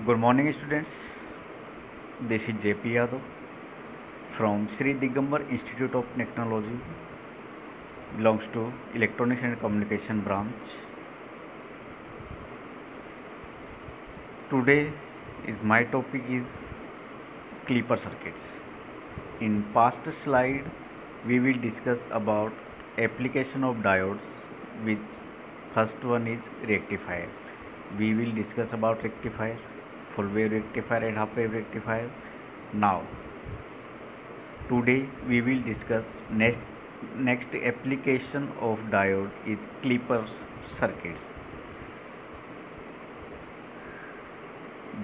Good morning, students. This is JP Yadav from Sri Digambar Institute of Technology, belongs to Electronics and Communication branch. Today my topic is Clipper circuits. In past slide, we will discuss about application of diodes, which first one is rectifier. We will discuss about rectifier, full wave rectifier and half wave rectifier. Now today we will discuss next application of diode is Clipper circuits.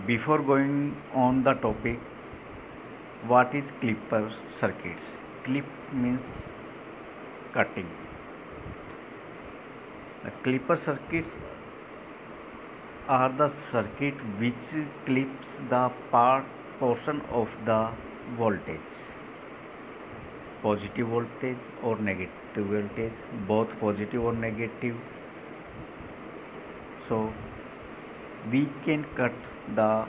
Before going on the topic, what is Clipper circuits? Clip means cutting. The Clipper circuits are the circuit which clips the portion of the voltage, positive voltage or negative voltage, both positive or negative. So we can cut the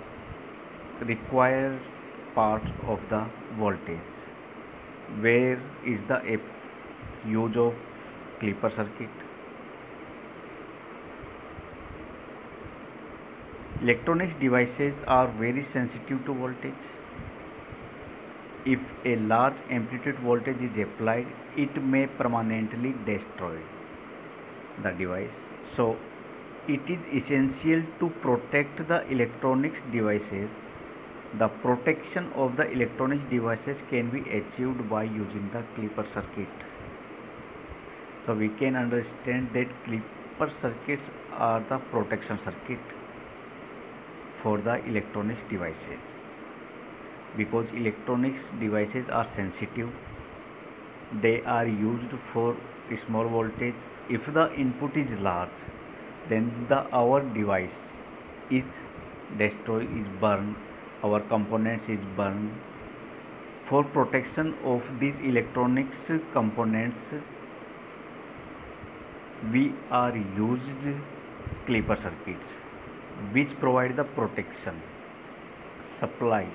required part of the voltage. Where is the use of Clipper circuit? Electronics devices are very sensitive to voltage. If a large amplitude voltage is applied, it may permanently destroy the device. So it is essential to protect the electronics devices. The protection of the electronics devices can be achieved by using the Clipper circuit. So we can understand that Clipper circuits are the protection circuit for the electronics devices, because electronics devices are sensitive. They are used for small voltage. If the input is large, then our device is destroyed, is burned, our components is burned. For protection of these electronics components, we are used Clipper circuits, which provide the protection supply.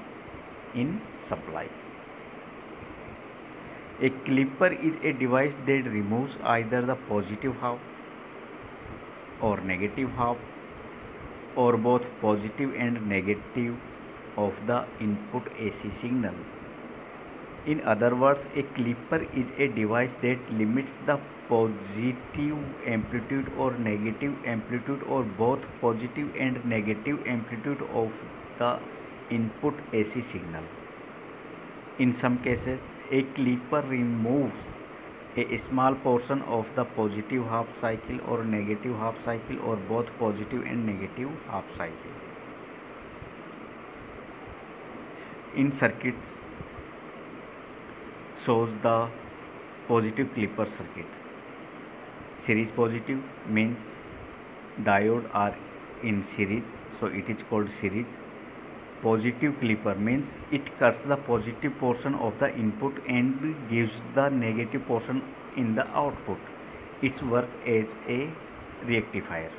A clipper is a device that removes either the positive half or negative half, or both positive and negative of the input AC signal. In other words, a clipper is a device that limits the positive amplitude or negative amplitude, or both positive and negative amplitude of the input AC signal. In some cases, a clipper removes a small portion of the positive half cycle or negative half cycle, or both positive and negative half cycle. In circuits shows the positive Clipper circuit. Series positive means diode are in series, so it is called series. Positive Clipper means it cuts the positive portion of the input and gives the negative portion in the output. Its work as a rectifier.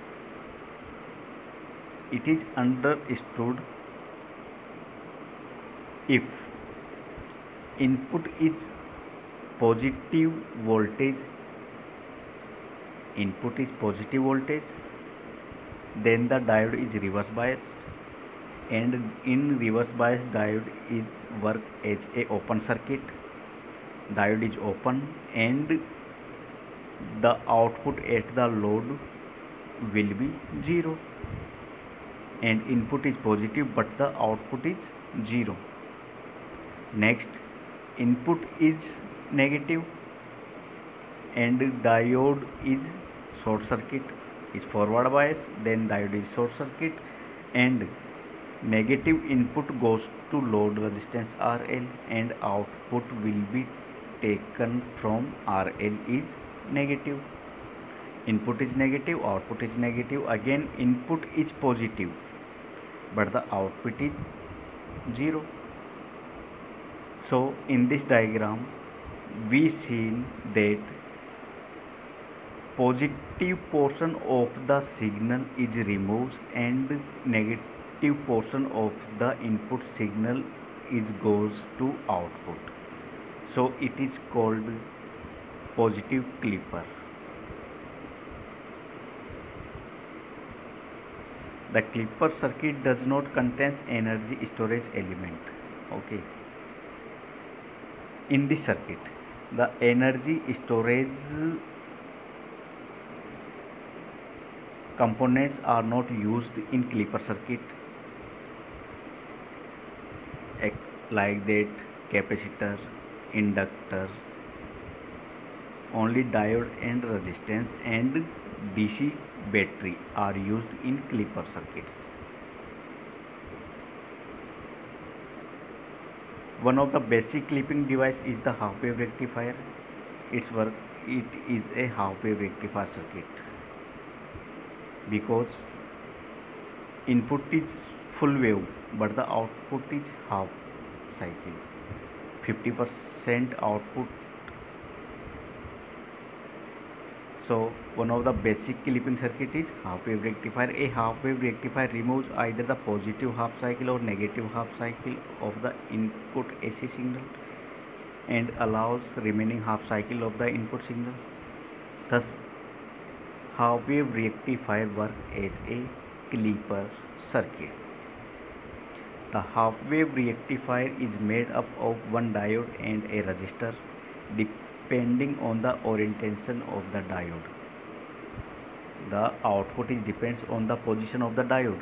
It is understood if input is positive voltage, then the diode is reverse biased, and in reverse bias diode is work as a open circuit. Diode is open and the output at the load will be 0, and input is positive but the output is 0. Next, input is negative and diode is short circuit, is forward bias, then diode is short circuit, and negative input goes to load resistance RL, and output will be taken from RL is negative. Input is negative, output is negative. Again, input is positive but the output is 0. So in this diagram we see that positive portion of the signal is removed and negative portion of the input signal is goes to output, so it is called positive clipper. The clipper circuit does not contain energy storage element. Okay, in this circuit the energy storage components are not used in clipper circuit, like that capacitor, inductor. Only diode and resistance and DC battery are used in clipper circuits. One of the basic clipping device is the half wave rectifier. It is a half wave rectifier circuit because input is full wave but the output is half cycle, 50% output. So one of the basic clipping circuit is half wave rectifier. A half wave rectifier removes either the positive half cycle or negative half cycle of the input AC signal and allows remaining half cycle of the input signal. Thus half wave rectifier work as a clipper circuit. The half wave rectifier is made up of one diode and a resistor depending on the orientation of the diode. The output is depends on the position of the diode.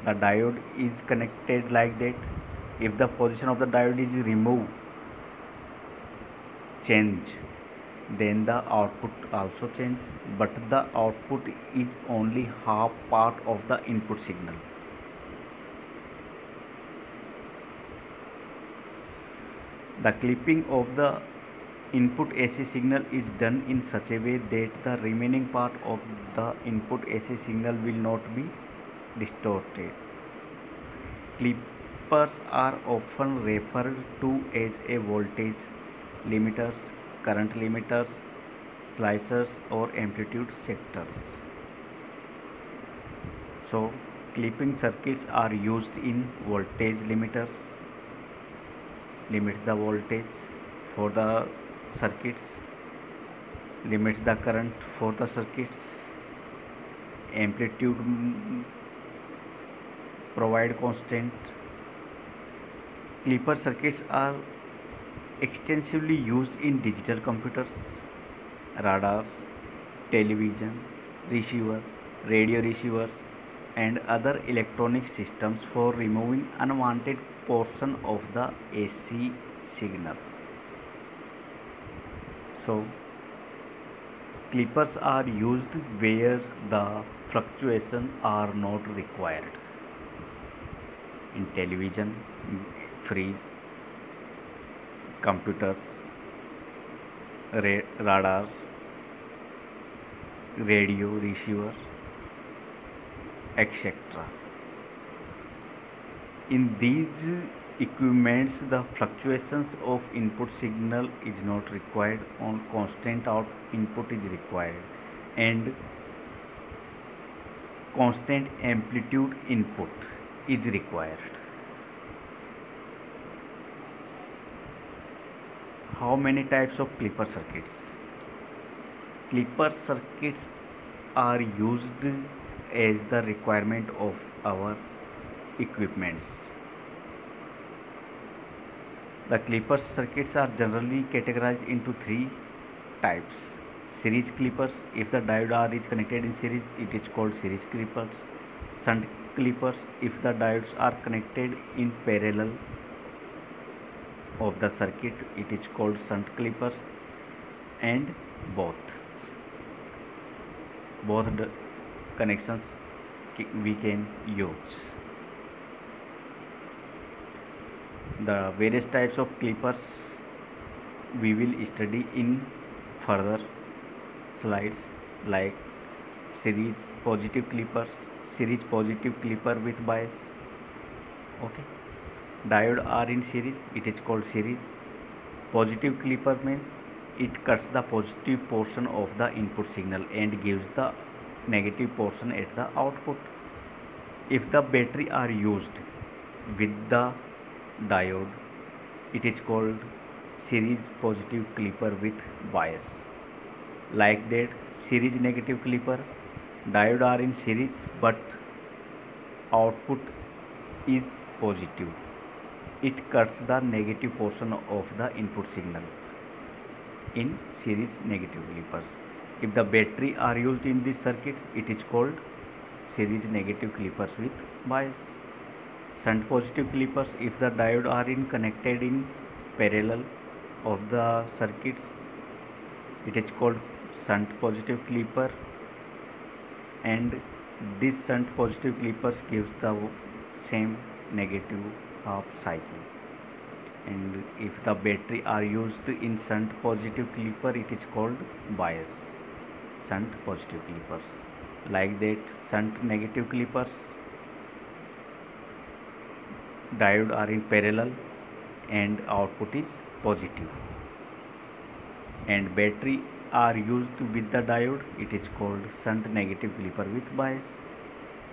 The diode is connected like that. If the position of the diode is removed, change, then the output also change, but the output is only half part of the input signal. The clipping of the input AC signal is done in such a way that the remaining part of the input AC signal will not be distorted. Clippers are often referred to as a voltage limiters, current limiters, slicers or amplitude sectors. So clipping circuits are used in voltage limiters, limits the voltage for the circuits, limits the current for the circuits, amplitude provide constant. Clipper circuits are extensively used in digital computers, radars, television, receiver, radio receivers and other electronic systems for removing unwanted portion of the AC signal. So clippers are used where the fluctuations are not required. In television, fridge, computers, radar, radio receiver, etc. In these equipments, the fluctuations of input signal is not required, on constant input is required and constant amplitude input is required. How many types of clipper circuits? Clipper circuits are used as the requirement of our equipments. The clipper circuits are generally categorized into three types. Series clippers, if the diode R is connected in series, it is called series clippers. Shunt clippers, if the diodes are connected in parallel of the circuit, it is called shunt clippers. And both the connections we can use. The various types of clippers we will study in further slides, like series positive clippers, series positive clipper with bias. Okay, diode are in series, it is called series. Positive clipper means it cuts the positive portion of the input signal and gives the negative portion at the output. If the battery are used with the diode, it is called series positive clipper with bias. Like that, series negative clipper, diode are in series but output is positive. It cuts the negative portion of the input signal in series negative clippers. If the battery are used in this circuit, it is called series negative clippers with bias. Shunt positive clippers, if the diode are connected in parallel of the circuits, it is called shunt positive clipper, and this shunt positive clippers gives the same negative half cycle. And if the battery are used in shunt positive clipper, it is called bias shunt positive clippers. Like that, shunt negative clippers, diode are in parallel and output is positive, and battery are used with the diode, it is called shunt negative clipper with bias,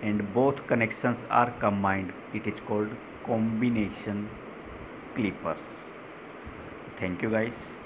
and both connections are combined, it is called combination clippers. Thank you guys.